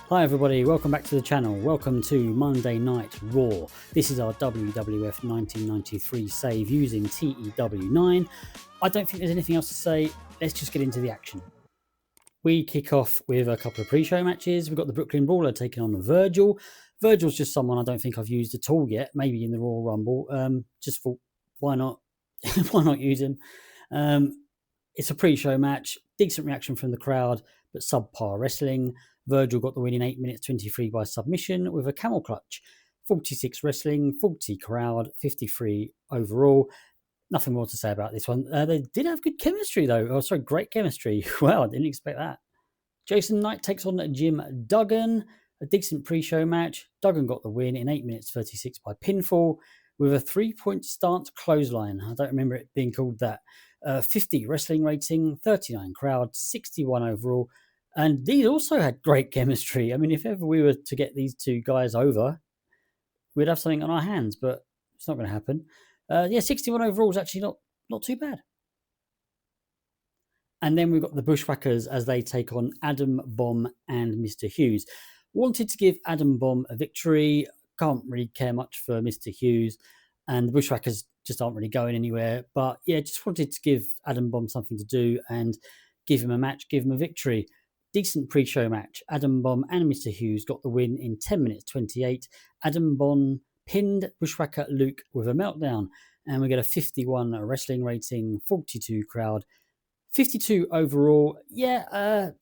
Hi everybody, welcome back to the channel. Welcome to Monday Night Raw. This is our WWF 1993 save using TEW9. I don't think there's anything else to say. Let's just get into the action. We kick off with a couple of pre-show matches. We've got the Brooklyn Brawler taking on Virgil. Virgil's just someone I don't think I've used at all yet, maybe in the Royal Rumble. Just thought, why not? Why not use him? It's a pre-show match, decent reaction from the crowd, but subpar wrestling. Virgil got the win in 8 minutes 23 by submission with a camel clutch. 46 wrestling, 40 crowd, 53 overall. Nothing more to say about this one. They did have good chemistry, though. Oh, sorry, great chemistry. Wow, I didn't expect that. Jason Knight takes on Jim Duggan. A decent pre-show match. Duggan got the win in 8 minutes 36 by pinfall with a 3-point stance clothesline. I don't remember it being called that. 50 wrestling rating, 39 crowd, 61 overall. And these also had great chemistry. I mean, if ever we were to get these two guys over, we'd have something on our hands, but it's not going to happen. 61 overall is actually not too bad. And then we've got the Bushwhackers as they take on Adam Bomb and Mr. Hughes. Wanted to give Adam Bomb a victory. Can't really care much for Mr. Hughes. And the Bushwhackers just aren't really going anywhere. But yeah, just wanted to give Adam Bomb something to do and give him a match, give him a victory. Decent pre-show match. Adam Bomb and Mr. Hughes got the win in 10 minutes 28. Adam Bomb pinned Bushwhacker Luke with a meltdown. And we get a 51 wrestling rating, 42 crowd, 52 overall. Yeah,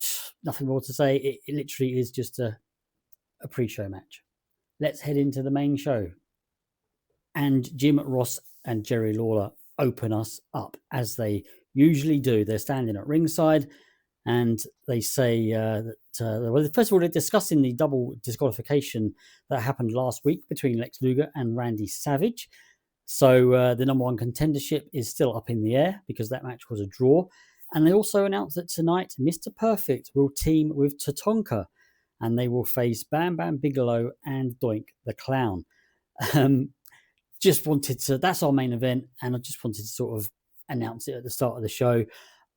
nothing more to say. It literally is just a pre-show match. Let's head into the main show. And Jim Ross and Jerry Lawler open us up, as they usually do. They're standing at ringside, and they say well, first of all, they're discussing the double disqualification that happened last week between Lex Luger and Randy Savage. So the number one contendership is still up in the air because that match was a draw. And they also announced that tonight Mr. Perfect will team with Tatanka, and they will face Bam Bam Bigelow and Doink the Clown. Just wanted to, that's our main event, and I just wanted to sort of announce it at the start of the show.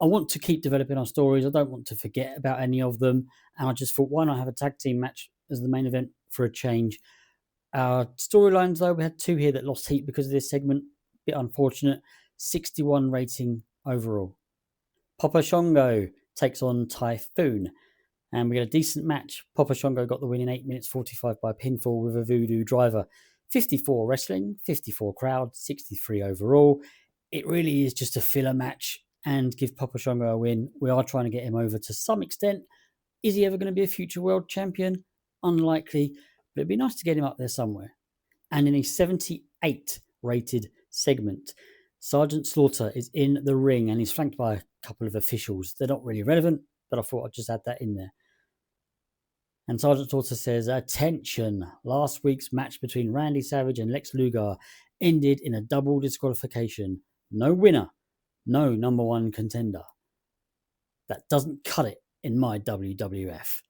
I want to keep developing our stories. I don't want to forget about any of them. And I just thought, why not have a tag team match as the main event for a change? Our storylines, though, we had two here that lost heat because of this segment. Bit unfortunate. 61 rating overall. Papa Shango takes on Typhoon. And we got a decent match. Papa Shango got the win in 8 minutes 45 by pinfall with a voodoo driver. 54 wrestling, 54 crowd, 63 overall. It really is just a filler match and give Papa Shango a win. We are trying to get him over to some extent. Is he ever going to be a future world champion? Unlikely, but it'd be nice to get him up there somewhere. And in a 78 rated segment, Sergeant Slaughter is in the ring and he's flanked by a couple of officials. They're not really relevant, but I thought I'd just add that in there. And Sergeant Slaughter says, attention, last week's match between Randy Savage and Lex Luger ended in a double disqualification. No winner, no number one contender. That doesn't cut it in my WWF.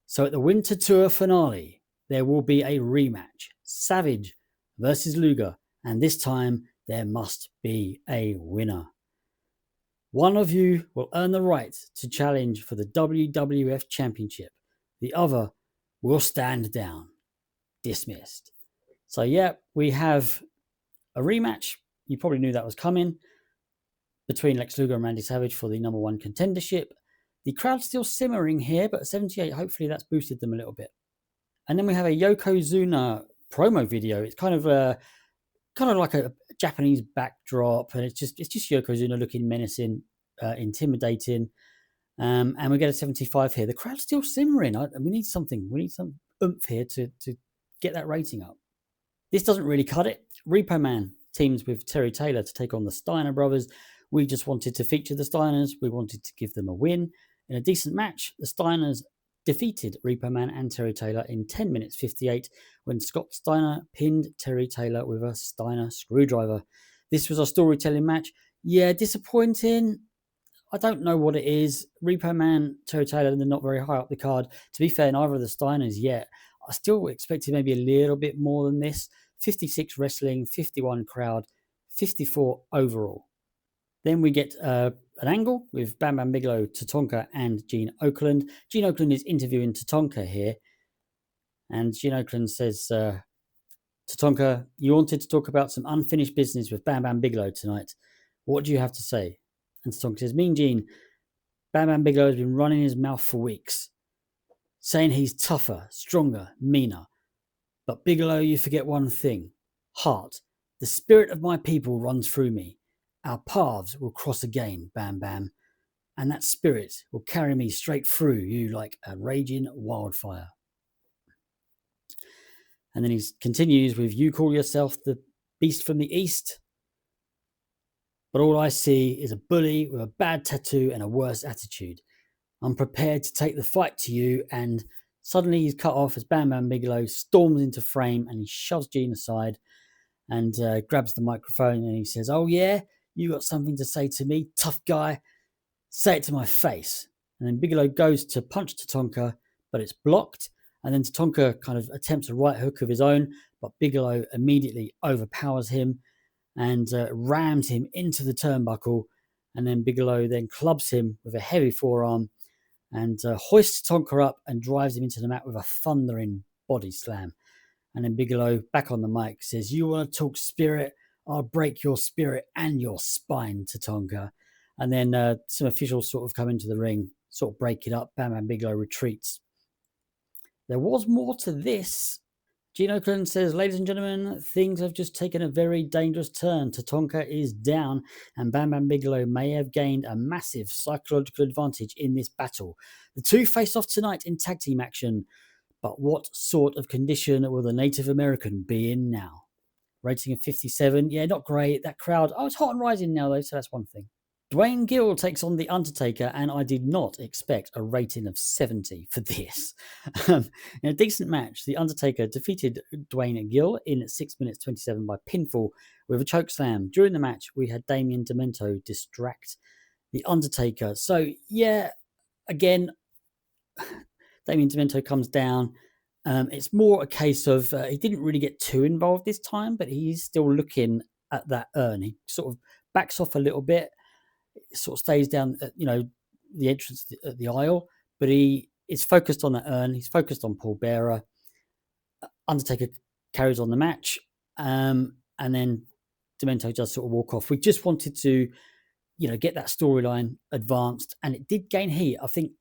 So at the Winter Tour finale, there will be a rematch. Savage versus Luger. And this time, there must be a winner. One of you will earn the right to challenge for the WWF Championship. The other will stand down. Dismissed. So, yeah, we have a rematch. You probably knew that was coming between Lex Luger and Randy Savage for the number one contendership. The crowd's still simmering here, but 78, hopefully that's boosted them a little bit. And then we have a Yokozuna promo video. It's kind of like a Japanese backdrop, and it's just Yokozuna looking menacing, intimidating. And we get a 75 here. The crowd's still simmering. We need something. We need some oomph here to get that rating up. This doesn't really cut it. Repo Man teams with Terry Taylor to take on the Steiner brothers. We just wanted to feature the Steiners. We wanted to give them a win. In a decent match, the Steiners defeated Repo Man and Terry Taylor in 10 minutes 58 when Scott Steiner pinned Terry Taylor with a Steiner screwdriver. This was our storytelling match. Yeah, disappointing. I don't know what it is. Repo Man, Terry Taylor, they're not very high up the card. To be fair, neither of the Steiners yet. I still expected maybe a little bit more than this. 56 wrestling, 51 crowd, 54 overall. Then we get an angle with Bam Bam Bigelow, Tatanka, and Gene Okerlund. Gene Okerlund is interviewing Tatanka here, and Gene Okerlund says, Tatanka, you wanted to talk about some unfinished business with Bam Bam Bigelow tonight. What do you have to say? And Tatanka says, Mean Gene, Bam Bam Bigelow has been running his mouth for weeks, saying he's tougher, stronger, meaner. But Bigelow, you forget one thing. Heart. The spirit of my people runs through me. Our paths will cross again, Bam Bam. And that spirit will carry me straight through you like a raging wildfire. And then he continues with, you call yourself the beast from the east, but all I see is a bully with a bad tattoo and a worse attitude. I'm prepared to take the fight to you. And suddenly he's cut off as Bam Bam Bigelow storms into frame and he shoves Gene aside and grabs the microphone and he says, oh yeah, you got something to say to me, tough guy? Say it to my face. And then Bigelow goes to punch Tatanka, but it's blocked. And then Tatanka kind of attempts a right hook of his own, but Bigelow immediately overpowers him and rams him into the turnbuckle. And then Bigelow then clubs him with a heavy forearm and hoists Tatanka up and drives him into the mat with a thundering body slam. And then Bigelow, back on the mic, says, you want to talk spirit? I'll break your spirit and your spine, Tatanka. And then some officials sort of come into the ring, sort of break it up. Bam Bam Bigelow retreats. There was more to this. Gene Okerlund says, ladies and gentlemen, things have just taken a very dangerous turn. Tatanka is down, and Bam Bam Bigelow may have gained a massive psychological advantage in this battle. The two face off tonight in tag team action. But what sort of condition will the Native American be in now? Rating of 57. Yeah, not great. That crowd. Oh, it's hot and rising now, though, so that's one thing. Dwayne Gill takes on The Undertaker, and I did not expect a rating of 70 for this. In a decent match, The Undertaker defeated Dwayne Gill in 6 minutes 27 by pinfall with a chokeslam. During the match, we had Damien Demento distract The Undertaker. So, yeah, again, Damien Demento comes down. It's more a case of he didn't really get too involved this time, but he's still looking at that urn. He sort of backs off a little bit, sort of stays down at, the entrance at the aisle, but he is focused on that urn. He's focused on Paul Bearer. Undertaker carries on the match, and then Demento does sort of walk off. We just wanted to, get that storyline advanced, and it did gain heat. I think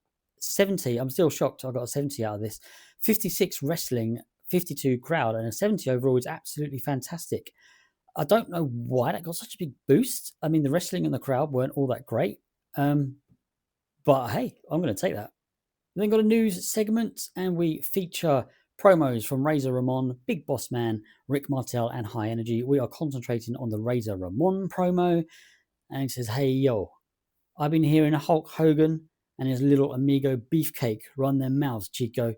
70. I'm still shocked I got a 70 out of this. 56 wrestling, 52 crowd, and a 70 overall is absolutely fantastic. I don't know why that got such a big boost. I mean, the wrestling and the crowd weren't all that great. But hey, I'm going to take that. Then got a news segment, and we feature promos from Razor Ramon, Big Boss Man, Rick Martel, and High Energy. We are concentrating on the Razor Ramon promo, and he says, hey, yo, I've been hearing Hulk Hogan and his little amigo Beefcake run their mouths, Chico,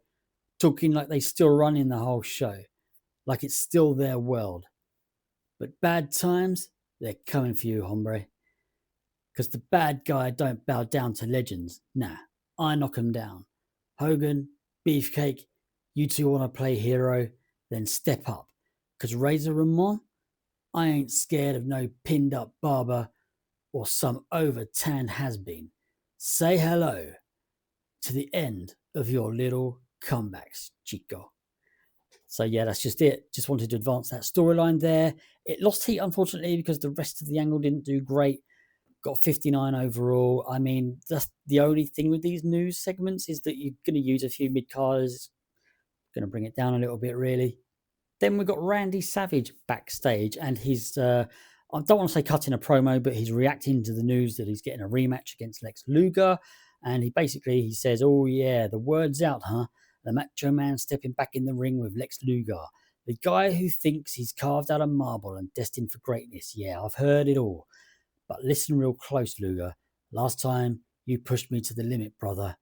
talking like they still running the whole show, like it's still their world. But bad times, they're coming for you, hombre. Because the bad guy don't bow down to legends. Nah, I knock him down. Hogan, Beefcake, you two want to play hero? Then step up. Because Razor Ramon, I ain't scared of no pinned up barber or some over-tanned has-been. Say hello to the end of your little comebacks, Chico. So yeah, that's just it. Just wanted to advance that storyline there. It lost heat, unfortunately, because the rest of the angle didn't do great. Got 59 overall. I mean, that's the only thing with these news segments is that you're going to use a few mid-carders. Going to bring it down a little bit, really. Then we've got Randy Savage backstage, and he's, I don't want to say cutting a promo, but he's reacting to the news that he's getting a rematch against Lex Luger. And he says, oh yeah, the word's out, huh? The Macho Man stepping back in the ring with Lex Luger. The guy who thinks he's carved out of marble and destined for greatness. Yeah, I've heard it all. But listen real close, Luger. Last time, you pushed me to the limit, brother.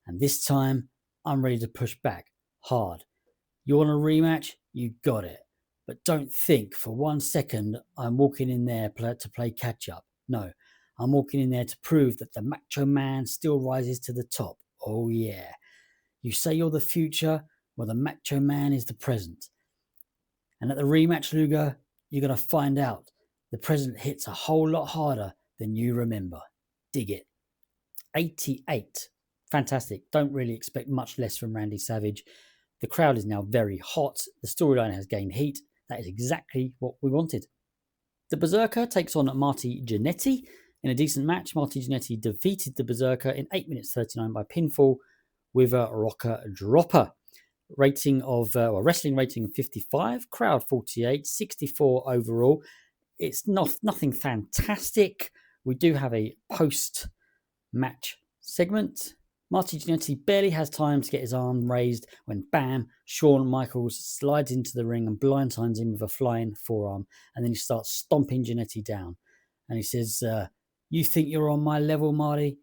And this time, I'm ready to push back. Hard. You want a rematch? You got it. But don't think for 1 second I'm walking in there to play catch-up. No, I'm walking in there to prove that the Macho Man still rises to the top. Oh, yeah. You say you're the future, well, the Macho Man is the present. And at the rematch, Luger, you're going to find out the present hits a whole lot harder than you remember. Dig it. 88. Fantastic. Don't really expect much less from Randy Savage. The crowd is now very hot. The storyline has gained heat. That is exactly what we wanted. The Berserker takes on Marty Jannetty in a decent match. Marty Jannetty defeated the Berserker in 8 minutes 39 by pinfall with a rocker dropper. Wrestling rating of 55, crowd 48, 64 overall. It's nothing fantastic. We do have a post-match segment. Marty Jannetty barely has time to get his arm raised when, bam, Shawn Michaels slides into the ring and blindsides him with a flying forearm. And then he starts stomping Jannetty down. And he says, you think you're on my level, Marty?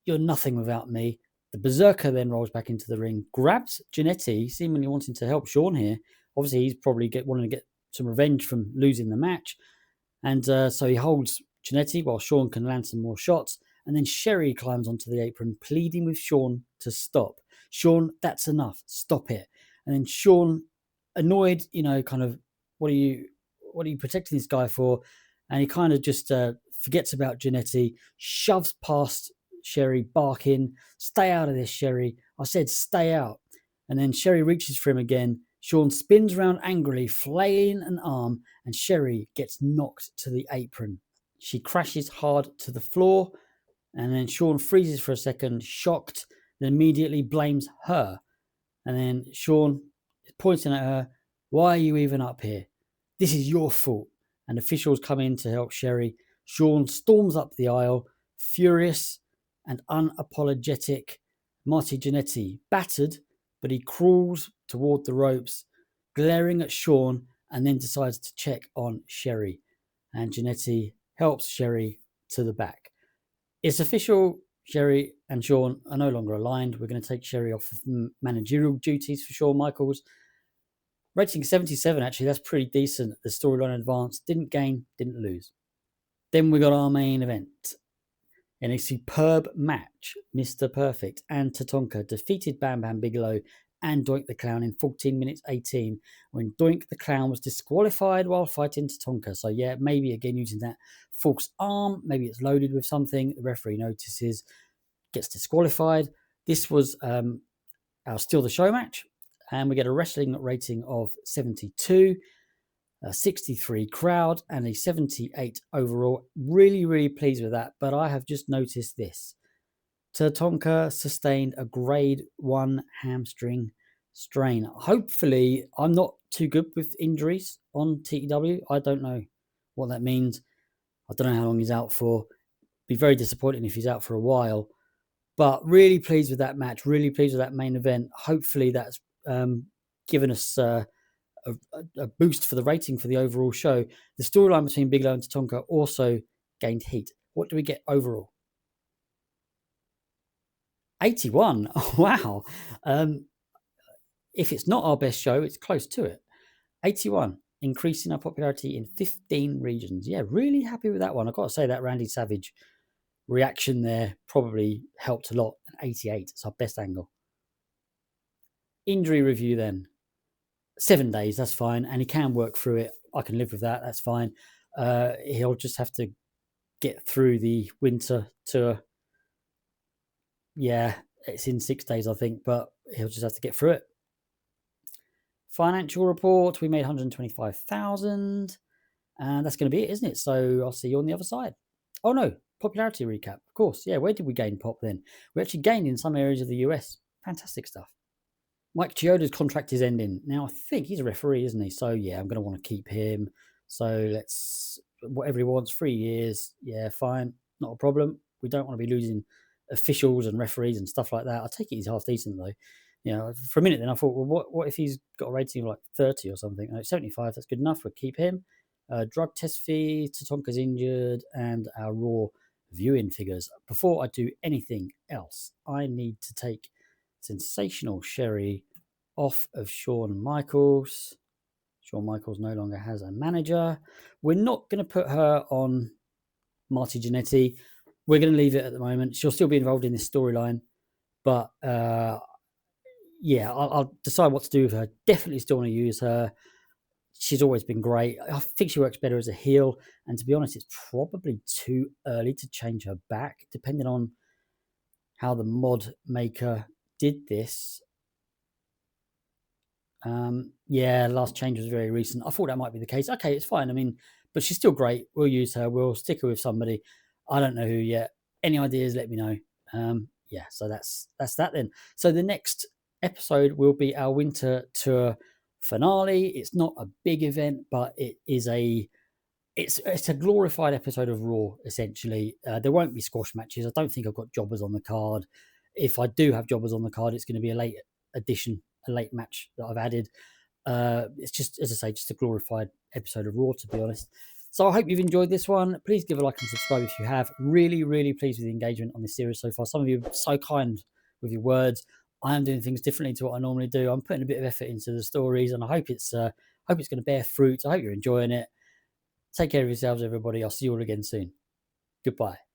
You're nothing without me. The Berserker then rolls back into the ring, grabs Jannetty, seemingly wanting to help Shawn here. Obviously, he's probably wanting to get some revenge from losing the match. And so he holds Jannetty while Shawn can land some more shots. And then Sherry climbs onto the apron, pleading with Shawn to stop. Shawn, that's enough. Stop it. And then Shawn, annoyed, kind of, what are you protecting this guy for? And he kind of just forgets about Jannetty, shoves past Sherry, barking, stay out of this, Sherry. I said stay out. And then Sherry reaches for him again. Shawn spins around angrily, flailing an arm, and Sherry gets knocked to the apron. She crashes hard to the floor, and then Shawn freezes for a second, shocked, then immediately blames her. And then Shawn is pointing at her, why are you even up here? This is your fault. And officials come in to help Sherry. Shawn storms up the aisle, furious and unapologetic. Marty Jannetty, battered, but he crawls toward the ropes, glaring at Shawn, and then decides to check on Sherry. And Jannetty helps Sherry to the back. It's official. Sherry and Shawn are no longer aligned. We're going to take Sherry off of managerial duties for Shawn Michaels. Rating 77, actually, that's pretty decent. The storyline advanced. Didn't gain, didn't lose. Then we got our main event. In a superb match, Mr. Perfect and Tatanka defeated Bam Bam Bigelow and Doink the Clown in 14 minutes 18 when Doink the Clown was disqualified while fighting Tatanka. So yeah, maybe again using that false arm, maybe it's loaded with something. The referee notices, gets disqualified. This was our Steal the Show match, and we get a wrestling rating of 72, a 63 crowd, and a 78 overall. Really, really pleased with that, but I have just noticed this. Tatanka sustained a grade 1 hamstring strain. Hopefully, I'm not too good with injuries on TEW. I don't know what that means. I don't know how long he's out for. Be very disappointing if he's out for a while. But really pleased with that match. Really pleased with that main event. Hopefully, that's given us a boost for the rating for the overall show. The storyline between Bigelow and Tatanka also gained heat. What do we get overall? 81. Oh, wow. If it's not our best show, it's close to it. 81, increasing our popularity in 15 regions. Yeah, really happy with that one. I've got to say that Randy Savage reaction there probably helped a lot. 88, it's our best angle. Injury review then. 7 days, that's fine. And he can work through it. I can live with that. That's fine. He'll just have to get through the winter tour. Yeah, it's in 6 days, I think, but he'll just have to get through it. Financial report, we made 125,000, and that's going to be it, isn't it? So I'll see you on the other side. Oh no, popularity recap, of course. Yeah, where did we gain pop then? We actually gained in some areas of the US. Fantastic stuff. Mike Chioda's contract is ending. Now, I think he's a referee, isn't he? So yeah, I'm going to want to keep him. So let's, whatever he wants, 3 years. Yeah, fine, not a problem. We don't want to be losing officials and referees and stuff like that. I take it he's half decent though. You know, for a minute then I thought, well, what if he's got a rating of like 30 or something? 75, that's good enough. We'll keep him. Drug test fee, Tatanka's injured, and our Raw viewing figures. Before I do anything else, I need to take Sensational Sherry off of Shawn Michaels. Shawn Michaels no longer has a manager. We're not going to put her on Marty Jannetty. We're going to leave it at the moment. She'll still be involved in this storyline, but yeah, I'll decide what to do with her. Definitely still want to use her. she's always been great. I think she works better as a heel, and to be honest, it's probably too early to change her back, depending on how the mod maker did this. Yeah, last change was very recent. I thought that might be the case. Okay, it's fine. I mean, but she's still great. We'll use her. We'll stick her with somebody. I don't know who yet. Any ideas? Let me know. Yeah, so that's that then. So the next episode will be our winter tour finale. It's not a big event, but it is it's a glorified episode of Raw, essentially. There won't be squash matches. I don't think I've got jobbers on the card. If I do have jobbers on the card, it's going to be a late addition, a late match that I've added. It's just, as I say, just a glorified episode of Raw, to be honest. So I hope you've enjoyed this one. Please give a like and subscribe if you have. Really, really pleased with the engagement on this series so far. Some of you are so kind with your words. I am doing things differently to what I normally do. I'm putting a bit of effort into the stories, and I hope it's going to bear fruit. I hope you're enjoying it. Take care of yourselves, everybody. I'll see you all again soon. Goodbye.